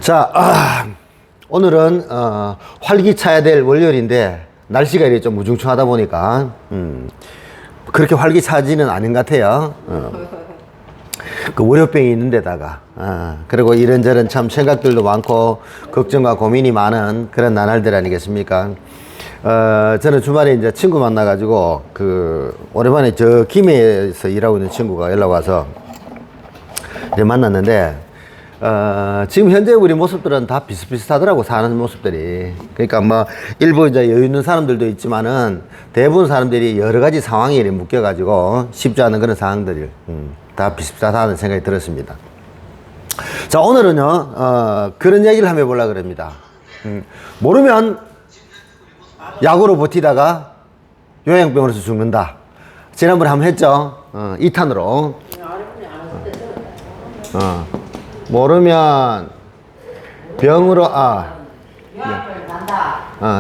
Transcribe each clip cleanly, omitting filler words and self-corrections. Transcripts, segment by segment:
자, 오늘은 활기차야 될 월요일인데 날씨가 이렇게 좀 무중충하다 보니까 그렇게 활기차지는 않은 것 같아요. 그 월요병이 있는 데다가 그리고 이런저런 참 생각들도 많고 걱정과 고민이 많은 그런 나날들 아니겠습니까? 저는 주말에 이제 친구 만나가지고 오랜만에 저 김해에서 일하고 있는 친구가 연락 와서 이제 만났는데 지금 현재 우리 모습들은 다 비슷비슷하더라고, 사는 모습들이. 그러니까 뭐 일부 이제 여유 있는 사람들도 있지만은 대부분 사람들이 여러 가지 상황에 묶여가지고 쉽지 않은 그런 상황들이 다 비슷비슷하다는 생각이 들었습니다. 자, 오늘은요 그런 얘기를 한번 해보려고 합니다. 모르면 약으로 버티다가 요양병원에서 죽는다. 지난번에 한번 했죠. 2탄으로. 모르면 병으로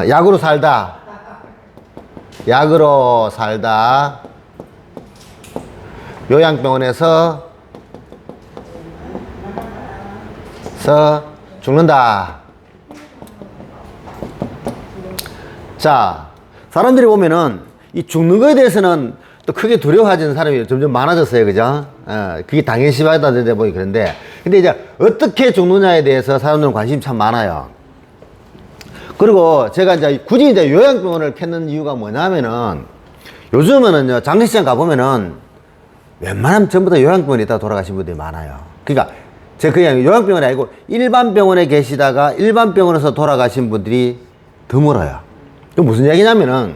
약으로 살다. 약으로 살다. 요양병원에서 죽는다. 자, 사람들이 보면은 이 죽는 거에 대해서는 또 크게 두려워하지는 사람이 점점 많아졌어요. 그죠? 그게 당연시하다는데 보니 그런데. 근데 이제 어떻게 죽느냐에 대해서 사람들은 관심이 참 많아요. 그리고 제가 이제 굳이 이제 요양병원을 켰는 이유가 뭐냐면은 요즘에는요, 장례식장 가보면은 웬만하면 전부 다 요양병원에 있다가 돌아가신 분들이 많아요. 그러니까 제가 그냥 요양병원이 아니고 일반 병원에 계시다가 일반 병원에서 돌아가신 분들이 드물어요. 이거 무슨 얘기냐면은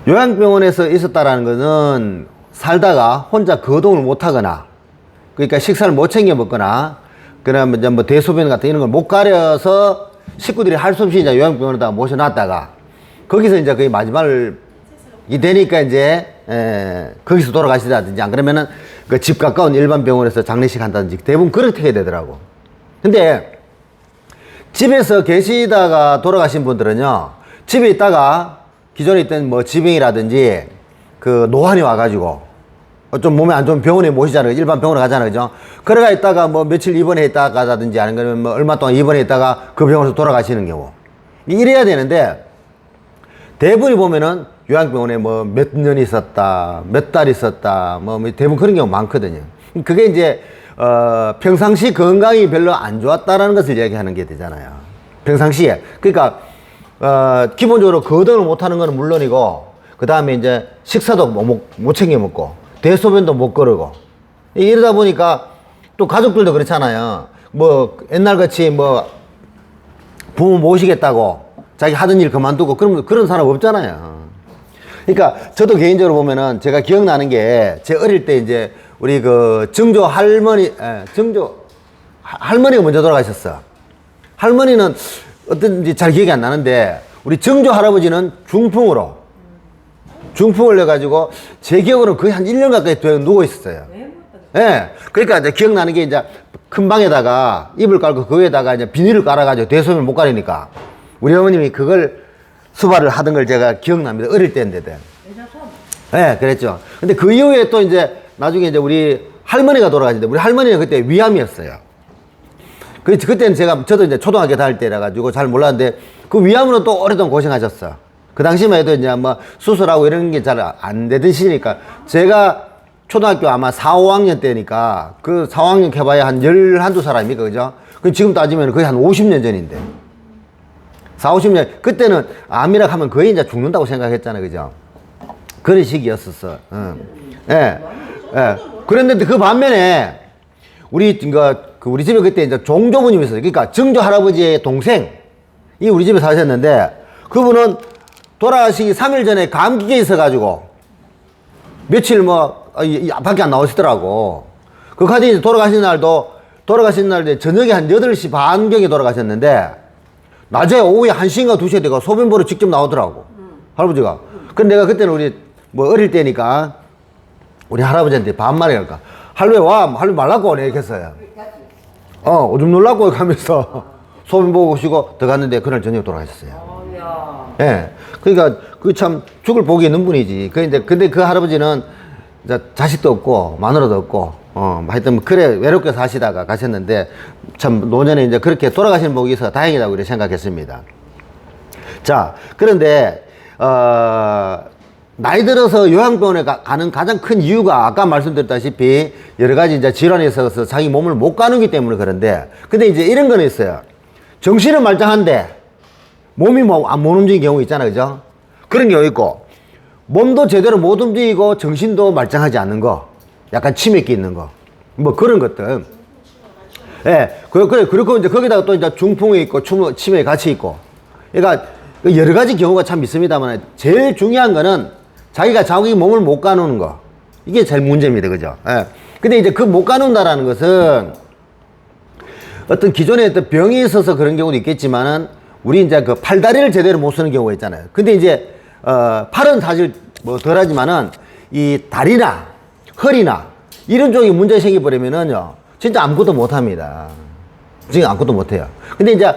요양병원에서 있었다라는 것은 살다가 혼자 거동을 못 하거나, 그러니까 식사를 못 챙겨 먹거나, 그러면 이제 뭐 대소변 같은 이런 걸 못 가려서 식구들이 할 수 없이 이제 요양병원에다 모셔놨다가 거기서 이제 거의 마지막이 되니까 이제 거기서 돌아가시다든지, 안 그러면은 그 집 가까운 일반 병원에서 장례식 한다든지 대부분 그렇게 해야 되더라고. 근데 집에서 계시다가 돌아가신 분들은요, 집에 있다가 기존에 있던 뭐 지병이라든지 그 노환이 와가지고 좀 몸에 안 좋은 병원에 모시잖아요. 일반 병원에 가잖아요. 그죠? 그래가 있다가 뭐 며칠 입원해 있다가라든지 아니면 뭐 얼마 동안 입원해 있다가 그 병원에서 돌아가시는 경우. 이래야 되는데 대부분이 보면은 요양병원에 뭐 몇 년 있었다, 몇 달 있었다, 뭐 대부분 그런 경우 많거든요. 그게 이제 평상시 건강이 별로 안 좋았다라는 것을 얘기하는 게 되잖아요. 평상시에. 그러니까 기본적으로 거동을 못하는 건 물론이고, 그 다음에 이제 식사도 못 챙겨 먹고, 대소변도 못 거르고, 이러다 보니까 또 가족들도 그렇잖아요. 뭐 옛날 같이 뭐 부모 모시겠다고 자기 하던 일 그만두고 그런 사람 없잖아요. 그러니까 저도 개인적으로 보면은 제가 기억나는 게, 제 어릴 때 이제 우리 그 증조 할머니가 먼저 돌아가셨어. 할머니는 어떤지 잘 기억이 안 나는데 우리 증조 할아버지는 중풍을 해가지고 제 기억으로는 거의 한 1년 가까이 누워 있었어요. 예. 그러니까 이제 기억나는 게, 이제 큰 방에다가 이불 깔고 그 위에다가 이제 비닐을 깔아가지고 대소변을 못 가리니까 우리 어머님이 그걸 수발을 하던 걸 제가 기억납니다. 어릴 때인데도. 예, 그랬죠. 근데 그 이후에 또 이제 나중에 이제 우리 할머니가 돌아가셨는데, 우리 할머니는 그때 위암이었어요. 그때는 저도 이제 초등학교 다닐 때라 가지고 잘 몰랐는데 그 위암으로 또 오랫동안 고생하셨어. 그 당시만 해도 이제 뭐 수술하고 이런 게 잘 안 되던 시기니까, 제가 초등학교 아마 4, 5학년 때니까 그 4, 5학년 해봐야 한 11, 2살입니까? 그죠? 그 지금 따지면 거의 한 50년 전인데. 4, 50년. 그때는 암이라 하면 거의 이제 죽는다고 생각했잖아요. 그죠? 그런 시기였었어. 예. 예. 그런데 그 반면에 우리 집에 그때 이제 종조부님이 있었어요. 그러니까 증조 할아버지의 동생이 우리 집에 사셨는데, 그분은 돌아가시기 3일 전에 감기에 있어가지고 며칠 밖에 안 나오시더라고. 그 가지 돌아가신 날도 저녁에 한 8시 반경에 돌아가셨는데 낮에 오후에 1시인가 2시에 내가 소변 보러 직접 나오더라고. 할아버지가. 근데 내가 그때는 우리 어릴 때니까 우리 할아버지한테 반말을 할까. 할머니 말라고 오네 이렇게 했어요. 오줌 놀라고 하면서 소변 보고 오시고 들어갔는데 그날 저녁에 돌아가셨어요. 예. 그러니까 그 참 죽을 복이 있는 분이지. 근데 그 할아버지는 자식도 없고 마누라도 없고 하여튼 뭐 그래 외롭게 사시다가 가셨는데 참 노년에 이제 그렇게 돌아가시는 복이 있어서 다행이라고 이렇게 생각했습니다. 자, 그런데 나이 들어서 요양병원에 가는 가장 큰 이유가 아까 말씀드렸다시피 여러 가지 이제 질환이 있어서 자기 몸을 못 가누기 때문에 그런데, 근데 이제 이런 거는 있어요. 정신은 말짱한데 몸이 못 움직이는 경우 있잖아요, 그죠? 그런 경우 있고, 몸도 제대로 못 움직이고 정신도 말짱하지 않는 거, 약간 치매기 있는 거, 뭐 그런 것들. 예, 그리고 이제 거기다가 또 이제 중풍이 있고 치매 같이 있고, 그러니까 여러 가지 경우가 참 있습니다만 제일 중요한 거는 자기가 자기 몸을 못 가누는 거, 이게 제일 문제입니다, 그죠? 예. 근데 이제 그 못 가눈다라는 것은 어떤 기존에 어떤 병이 있어서 그런 경우도 있겠지만은 우리 이제 그 팔다리를 제대로 못 쓰는 경우가 있잖아요. 근데 이제 팔은 사실 뭐 덜하지만은 이 다리나 허리나 이런 쪽에 문제 생겨버리면은요 진짜 아무것도 못합니다. 지금 아무것도 못해요. 근데 이제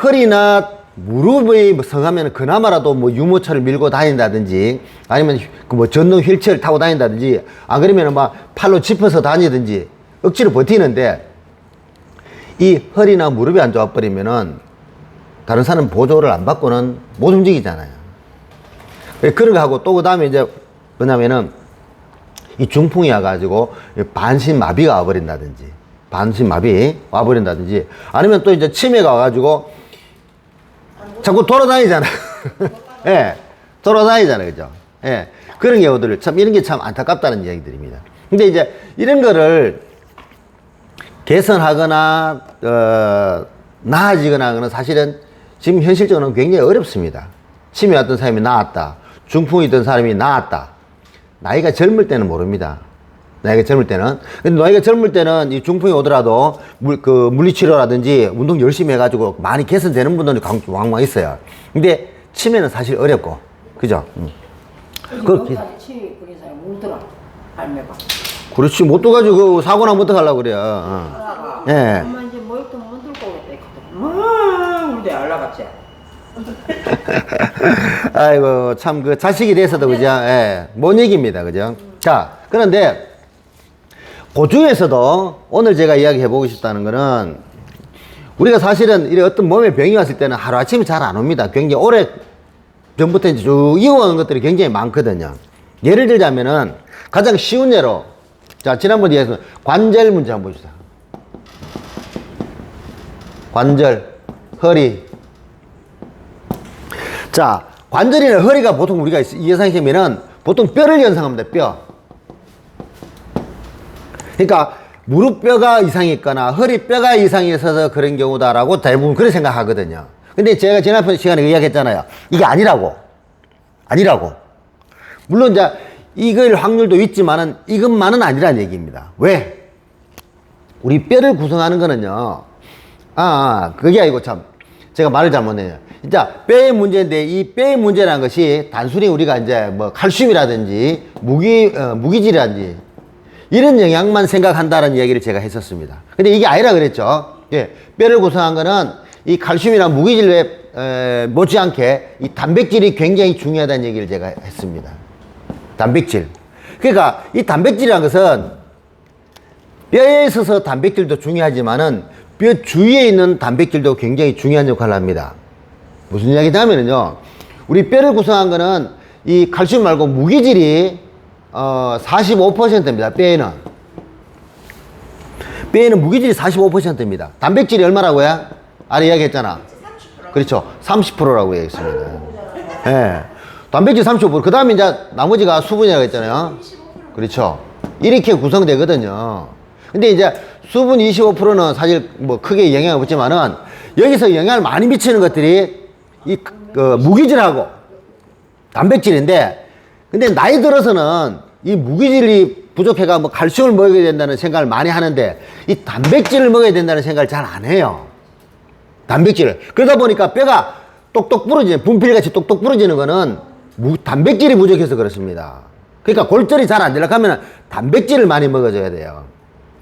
허리나 무릎이 성하면 그나마라도 뭐 유모차를 밀고 다닌다든지 아니면 그 뭐 전동 휠체어를 타고 다닌다든지 안 그러면 막 팔로 짚어서 다니든지 억지로 버티는데, 이 허리나 무릎이 안 좋아버리면은 다른 사람 보조를 안 받고는 못 움직이잖아요. 그런 거 하고 또 그 다음에 이제 뭐냐면은 이 중풍이 와가지고 반신마비가 와버린다든지, 반신마비 와버린다든지, 아니면 또 이제 치매가 와가지고 자꾸 돌아다니잖아요. 예, 네, 돌아다니잖아요, 그죠? 예, 네, 그런 경우들을 참 이런 게 참 안타깝다는 이야기들입니다. 근데 이제 이런 거를 개선하거나 나아지거나 하거나 사실은 지금 현실적으로는 굉장히 어렵습니다. 치매 왔던 사람이 나았다, 중풍이 있던 사람이 나았다. 나이가 젊을 때는 모릅니다. 나이가 젊을 때는. 근데 나이가 젊을 때는 이 중풍이 오더라도 물리치료라든지 운동 열심히 해가지고 많이 개선되는 분들이 왕왕 있어요. 근데 치매는 사실 어렵고, 그죠? 그렇게 치매 그런 사람 울더라, 할매가. 그렇지, 못 떠가지고 사고 나면 어떡하려고 그래요. 예. 엄마 이제 뭐였든 못 들고 오겠다 했거든. 울대 알라갔지. 아이고, 참, 그 자식이 돼서도, 그죠? 예. 못 얘기입니다. 그죠? 자, 그런데, 그 중에서도 오늘 제가 이야기해보고 싶다는 거는, 우리가 사실은 이래 어떤 몸에 병이 왔을 때는 하루아침에 잘 안 옵니다. 굉장히 오래 전부터 이제 쭉 이어오는 것들이 굉장히 많거든요. 예를 들자면은, 가장 쉬운 예로, 자, 지난번 이야기했던 관절 문제 한번 보시죠. 관절, 허리. 자, 관절이나 허리가 보통 우리가 예상하면은 보통 뼈를 연상합니다, 뼈. 그러니까 무릎뼈가 이상이 있거나 허리뼈가 이상이 있어서 그런 경우다라고 대부분 그렇게 생각하거든요. 근데 제가 지난 시간에 이야기했잖아요. 이게 아니라고. 물론 이제 이걸 확률도 있지만은 이것만은 아니라는 얘기입니다. 왜? 우리 뼈를 구성하는 거는요. 그게 아니고 참 제가 말을 잘못했네요. 진짜 뼈의 문제인데 이 뼈의 문제라는 것이 단순히 우리가 이제 뭐 칼슘이라든지 무기질이라든지 이런 영향만 생각한다는 얘기를 제가 했었습니다. 근데 이게 아니라 그랬죠. 예, 뼈를 구성한 거는 이 칼슘이나 무기질에 못지않게 이 단백질이 굉장히 중요하다는 얘기를 제가 했습니다. 단백질. 그러니까 이 단백질이라는 것은 뼈에 있어서 단백질도 중요하지만은 뼈 주위에 있는 단백질도 굉장히 중요한 역할을 합니다. 무슨 이야기냐 하면은요, 우리 뼈를 구성한 거는 이 칼슘 말고 무기질이 45%입니다. 뼈에는 무기질이 45%입니다. 단백질이 얼마라고요? 아래 이야기했잖아. 30%. 그렇죠. 30%라고 얘기했습니다. 예. 네. 단백질 35%. 그 다음에 이제 나머지가 수분이라고 했잖아요. 25%. 그렇죠. 이렇게 구성되거든요. 근데 이제 수분 25%는 사실 뭐 크게 영향을 없지만은 여기서 영향을 많이 미치는 것들이 이 무기질하고 단백질인데, 근데 나이 들어서는 이 무기질이 부족해가 뭐 칼슘을 먹어야 된다는 생각을 많이 하는데 이 단백질을 먹어야 된다는 생각을 잘 안 해요. 단백질을. 그러다 보니까 뼈가 똑똑 부러지는, 분필같이 똑똑 부러지는 거는 단백질이 부족해서 그렇습니다. 그러니까 골절이 잘 안 되려고 하면 단백질을 많이 먹어줘야 돼요.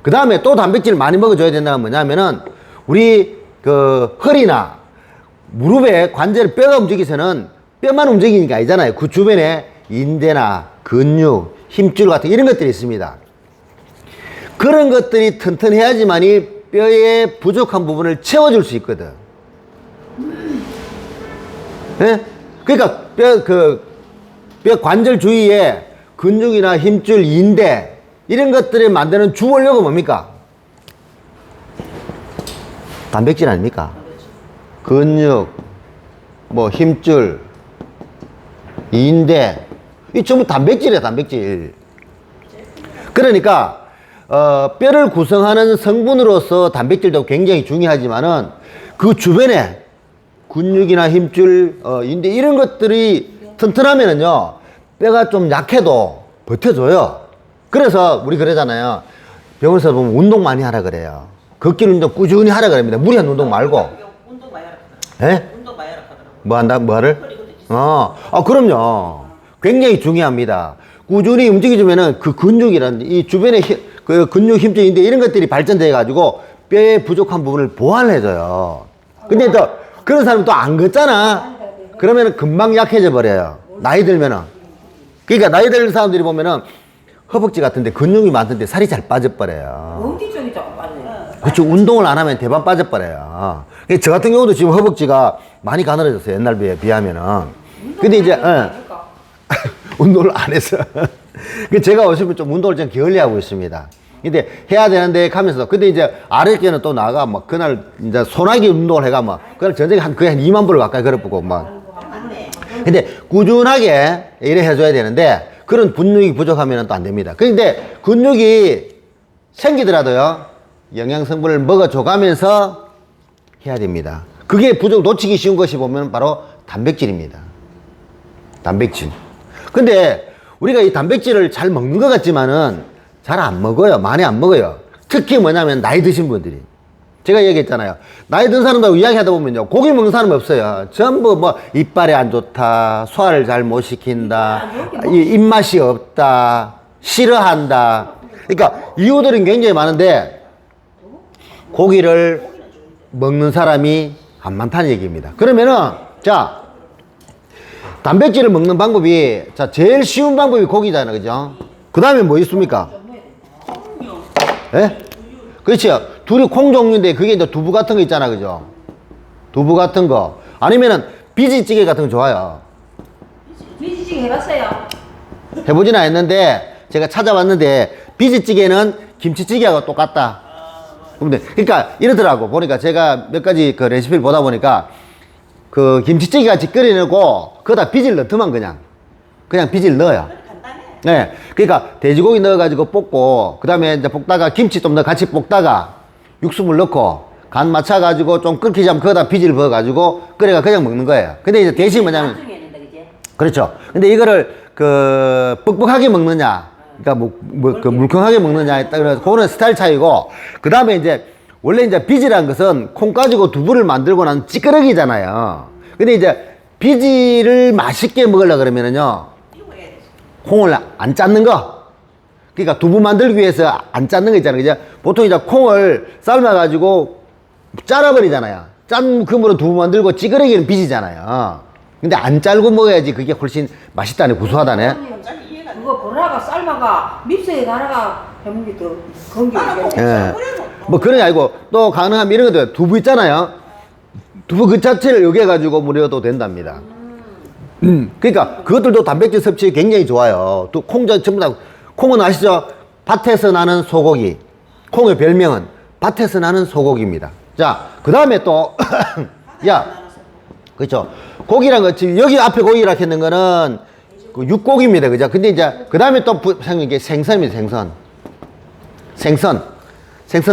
그 다음에 또 단백질을 많이 먹어줘야 된다는 뭐냐면은 우리 그 허리나 무릎에 관절 뼈가 움직이서는 뼈만 움직이는 게 아니잖아요. 그 주변에 인대나 근육, 힘줄 같은 이런 것들이 있습니다. 그런 것들이 튼튼해야지만이 뼈의 부족한 부분을 채워줄 수 있거든. 예? 그러니까 뼈 관절 주위에 근육이나 힘줄, 인대 이런 것들을 만드는 주 원료가 뭡니까? 단백질 아닙니까? 근육, 뭐 힘줄, 인대 이 전부 단백질이야, 단백질. 그러니까 뼈를 구성하는 성분으로서 단백질도 굉장히 중요하지만은 그 주변에 근육이나 힘줄, 인대 이런 것들이 튼튼하면은요 뼈가 좀 약해도 버텨줘요. 그래서 우리 그러잖아요. 병원에서 보면 운동 많이 하라 그래요. 걷기 운동 꾸준히 하라 그럽니다. 무리한 운동 말고. 운동 많이 하라 하더라고요. 예? 운동 많이 하라 하더라고요. 뭐 한다? 뭐를? 허리 그도 있어요. 그럼요. 굉장히 중요합니다. 꾸준히 움직여주면은 그 근육이란 이 주변에 그 근육 힘줄인데 이런 것들이 발전돼 가지고 뼈의 부족한 부분을 보완해줘요. 근데 또 그런 사람 또 안 걷잖아. 그러면은 금방 약해져 버려요. 나이 들면은. 그러니까 나이 들 사람들이 보면은 허벅지 같은데 근육이 많던데 살이 잘 빠져버려요. 엉기 쪽이 자꾸 빠져요. 그렇죠. 운동을 안 하면 대반 빠져버려요. 저 같은 경우도 지금 허벅지가 많이 가늘어졌어요. 옛날에 비하면은. 근데 이제, 운동을 안 해서. 제가 어차피 좀 운동을 좀 게을리하고 있습니다. 근데 해야 되는데 가면서. 근데 이제 아랫께는 또 나가, 막, 그날 이제 소나기 운동을 해가, 막, 그날 전쟁에 거의 한 2만 불을 가까이 걸어보고, 막. 근데 꾸준하게 이래 해줘야 되는데, 그런 근육이 부족하면 또 안 됩니다. 그런데 근육이 생기더라도요, 영양성분을 먹어줘가면서 해야 됩니다. 그게 놓치기 쉬운 것이 보면 바로 단백질입니다. 단백질. 근데 우리가 이 단백질을 잘 먹는 것 같지만은 잘 안 먹어요. 많이 안 먹어요. 특히 뭐냐면 나이 드신 분들이. 제가 얘기했잖아요. 나이 든 사람들하고 이야기하다 보면요. 고기 먹는 사람 없어요. 전부 뭐 이빨이 안 좋다. 소화를 잘 못 시킨다. 입맛이 없다. 싫어한다. 그러니까 이유들은 굉장히 많은데 고기를 먹는 사람이 안 많다는 얘기입니다. 그러면은 자 단백질을 먹는 방법이 자 제일 쉬운 방법이 고기잖아요. 그죠? 그 다음에 뭐 있습니까? 예? 그렇죠. 둘이 콩 종류인데 그게 이제 두부 같은 거 있잖아. 그죠? 두부 같은 거. 아니면은 비지찌개 같은 거 좋아요. 비지찌개 해봤어요? 해보지는 않았는데 제가 찾아봤는데 비지찌개는 김치찌개하고 똑같다. 근데 그러니까 이러더라고. 보니까 제가 몇 가지 그 레시피를 보다 보니까 그 김치찌개 같이 끓여내고 거기다 비질 넣더만 그냥 비질 넣어요. 간단해. 네. 그러니까 돼지고기 넣어가지고 볶고 그 다음에 이제 볶다가 김치 좀 더 같이 볶다가 육수물 넣고 간 맞춰가지고 좀 끓기 전에 거기다 비질 부어가지고 끓여가 그냥 먹는 거예요. 근데 이제 대신 뭐냐면 그렇죠. 근데 이거를 그 뻑뻑하게 먹느냐, 그러니까 그 물컹하게 먹느냐에 따라 그거는 스타일 차이고, 그 다음에 이제 원래 이제 비지라는 것은 콩 가지고 두부를 만들고 난 찌끄러기잖아요. 근데 이제 비지를 맛있게 먹으려 그러면은요, 콩을 안 짰는 거. 그러니까 두부 만들기 위해서 안 짰는 거 있잖아요. 그죠? 보통 이제 콩을 삶아가지고 잘라버리잖아요. 짠 금으로 두부 만들고 찌끄러기는 비지잖아요. 근데 안 잘고 먹어야지 그게 훨씬 맛있다네, 구수하다네. 그거 보라가 삶아가 밉새에 가라가 해먹는 게 더 건강해. 예. 뭐 그런 게 아니고 또 가능하면 이런 것도 두부 있잖아요. 두부 그 자체를 여겨가지고 무려도 된답니다. 그러니까 그것들도 단백질 섭취에 굉장히 좋아요. 또 전부 다 콩은 아시죠? 밭에서 나는 소고기. 콩의 별명은 밭에서 나는 소고기입니다. 자, 그 다음에 또 그렇죠. 고기란 거 지금 여기 앞에 고기라 했는 거는 그 육고기입니다. 그죠? 근데 이제 그 다음에 또 생긴 게 생선입니다. 생선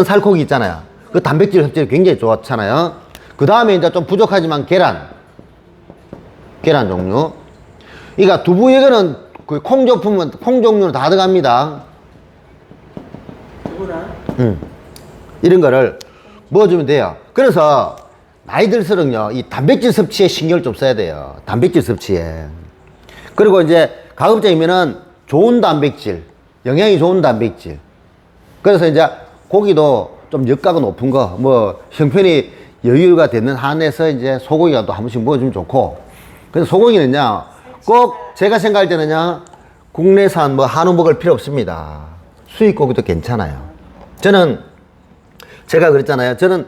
살코기 있잖아요. 그 단백질 섭취가 굉장히 좋잖아요. 그 다음에 이제 좀 부족하지만 계란 종류. 그러니까 두부 이거는 그 콩 종류는 다 들어갑니다. 이런 거를 먹어주면 돼요. 그래서 나이 들수록요, 이 단백질 섭취에 신경을 좀 써야 돼요. 단백질 섭취에. 그리고 이제 가급적이면은 좋은 단백질, 영양이 좋은 단백질. 그래서 이제 고기도 좀 역가가 높은 거, 뭐 형편이 여유가 되는 한에서 이제 소고기가 또 한 번씩 먹어주면 좋고. 그래서 소고기는요, 꼭 제가 생각할 때는요, 국내산 뭐 한우 먹을 필요 없습니다. 수입 고기도 괜찮아요. 저는 제가 그랬잖아요. 저는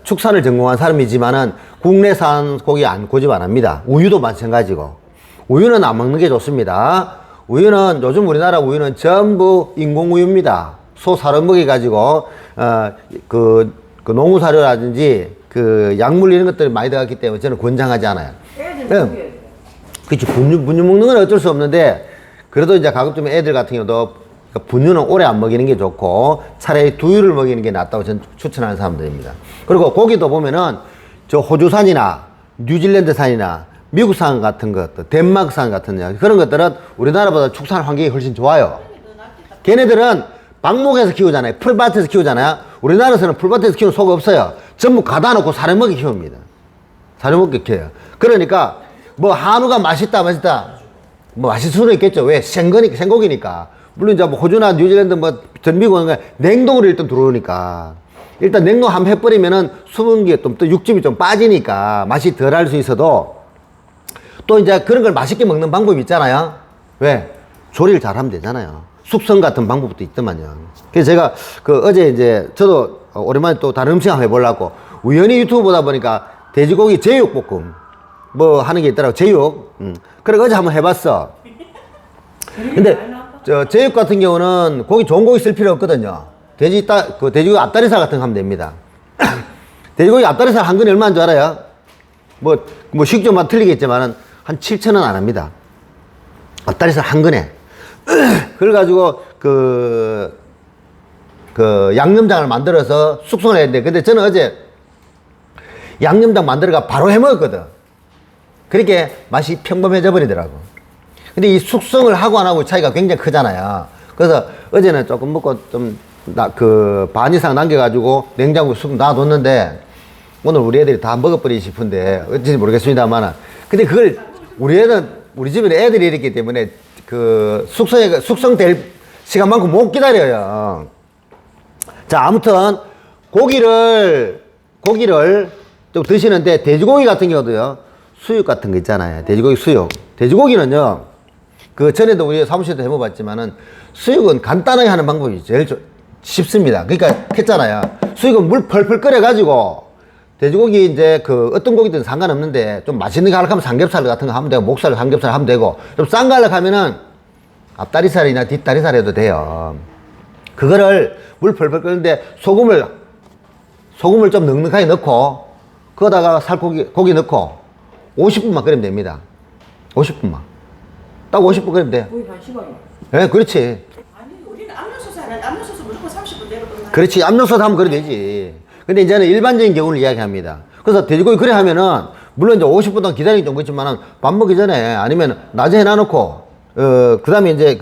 축산을 전공한 사람이지만은 국내산 고기 고집 안 합니다. 우유도 마찬가지고. 우유는 안 먹는 게 좋습니다. 우유는 요즘 우리나라 우유는 전부 인공우유입니다. 소 사료 먹여가지고 그 농구사료라든지 그 약물 이런 것들이 많이 들어갔기 때문에 저는 권장하지 않아요. 그렇지. 분유 먹는 건 어쩔 수 없는데 그래도 이제 가급적이면 애들 같은 경우도 분유는 오래 안 먹이는 게 좋고 차라리 두유를 먹이는 게 낫다고 저는 추천하는 사람들입니다. 그리고 고기도 보면은 저 호주산이나 뉴질랜드산이나 미국산 같은 것들, 덴마크산 같은 그런 것들은 우리나라보다 축산 환경이 훨씬 좋아요. 걔네들은 방목에서 키우잖아요. 풀밭에서 키우잖아요. 우리나라에서는 풀밭에서 키우는 소가 없어요. 전부 가다 놓고 사료 먹이 키웁니다. 사료 먹이 키워요. 그러니까 뭐 한우가 맛있다 뭐 맛있을 수는 있겠죠. 왜? 생고기니까. 물론 이제 뭐 호주나 뉴질랜드 뭐 전 미국은 냉동으로 일단 들어오니까 일단 냉동 한번 해버리면은 수분기 또 육즙이 좀 빠지니까 맛이 덜 할 수 있어도 또 이제 그런 걸 맛있게 먹는 방법이 있잖아요. 왜? 조리를 잘하면 되잖아요. 숙성 같은 방법도 있더만요. 그래서 제가 어제 이제 저도 오랜만에 또 다른 음식 한번 해보려고 우연히 유튜브 보다 보니까 돼지고기 제육볶음 뭐 하는 게 있더라고. 제육. 그래 어제 한번 해봤어. 근데 저 제육 같은 경우는 고기 좋은 고기 쓸 필요 없거든요. 돼지고기 앞다리살 같은 거 하면 됩니다. 돼지고기 앞다리살 한 근에 얼마인 줄 알아요? 뭐 식조만 틀리겠지만은 한 7,000원 안 합니다. 앞다리살 한 근에. 그래가지고 양념장을 만들어서 숙성을 해야 돼. 근데 저는 어제 양념장 만들어가 바로 해 먹었거든. 그렇게 맛이 평범해져 버리더라고. 근데 이 숙성을 하고 안 하고 차이가 굉장히 크잖아요. 그래서 어제는 조금 먹고 반 이상 남겨가지고 냉장고에 쑥 놔뒀는데 오늘 우리 애들이 다 먹어버리고 싶은데 어찌인지 모르겠습니다만 근데 그걸 우리 집에 애들이 있기 때문에 숙성될 시간만큼 못 기다려요. 자, 아무튼 고기를 좀 드시는데 돼지고기 같은 경우도요. 수육 같은 거 있잖아요. 돼지고기 수육. 돼지고기는요. 전에도 우리 사무실에도 해먹어봤지만은 수육은 간단하게 하는 방법이 제일 쉽습니다. 그러니까 했잖아요. 수육은 물 펄펄 끓여가지고 돼지고기 이제 어떤 고기든 상관없는데 좀 맛있는 거 하려고 하면 삼겹살 같은 거 하면 되고 목살, 삼겹살 하면 되고 좀 싼 거 하려고 하면은 앞다리살이나 뒷다리살 해도 돼요. 그거를 물 펄펄 끓는데 소금을 좀 넉넉하게 넣고 거기다가 고기 넣고 50분만 끓이면 됩니다. 50분만. 딱 50분 끓이면 돼. 거의 한 시간이요. 네, 그렇지. 아니 우리는 압력솥 하는 압력솥은 무조건 30분 내로 끝나. 그렇지. 압력솥 하면 그래 되지. 근데 이제는 일반적인 경우를 이야기합니다. 그래서 돼지고기 그래 하면은 물론 이제 50분 동안 기다리기 좀 그렇지만은 밥 먹기 전에 아니면 낮에 해놔놓고 그 다음에 이제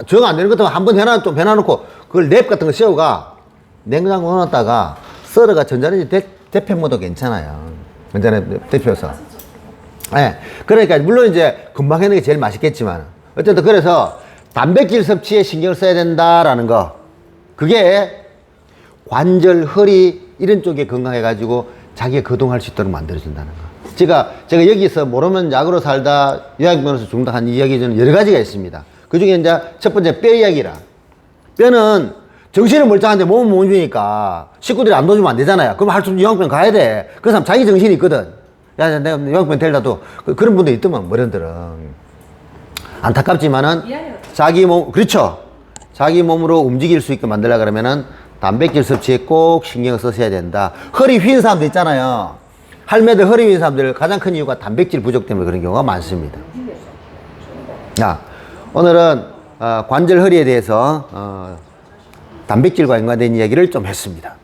정 안 되는 것 같으면 한번 좀 해놔놓고 그걸 랩 같은 거 씌워가 냉장고 넣어놨다가 썰어가 전자레인지 데펴먹어도 괜찮아요. 전자레인지 데펴서. 네. 그러니까 물론 이제 금방 해놓는 게 제일 맛있겠지만 어쨌든 그래서 단백질 섭취에 신경을 써야 된다라는 거. 그게 관절, 허리 이런 쪽에 건강해가지고 자기가 거동할 수 있도록 만들어준다는 거. 제가 여기서 모르면 약으로 살다 요양병원에서 죽는다 한 이야기 저는 여러 가지가 있습니다. 그 중에 이제 첫 번째 뼈 이야기라. 뼈는 정신은 멀쩡한데 몸은 못 주니까 식구들이 안 도와주면 안 되잖아요. 그럼 할 수 없는 요양병원 가야 돼. 그 사람 자기 정신이 있거든. 야, 내가 요양병원 데려다도 그런 분도 있더만, 어른들은. 안타깝지만은 자기 몸, 그렇죠. 자기 몸으로 움직일 수 있게 만들려고 그러면은 단백질 섭취에 꼭 신경을 써야 된다. 허리 휜 사람들 있잖아요. 할매들 허리 휜 사람들 가장 큰 이유가 단백질 부족 때문에 그런 경우가 많습니다. 자, 오늘은 관절 허리에 대해서 단백질과 연관된 이야기를 좀 했습니다.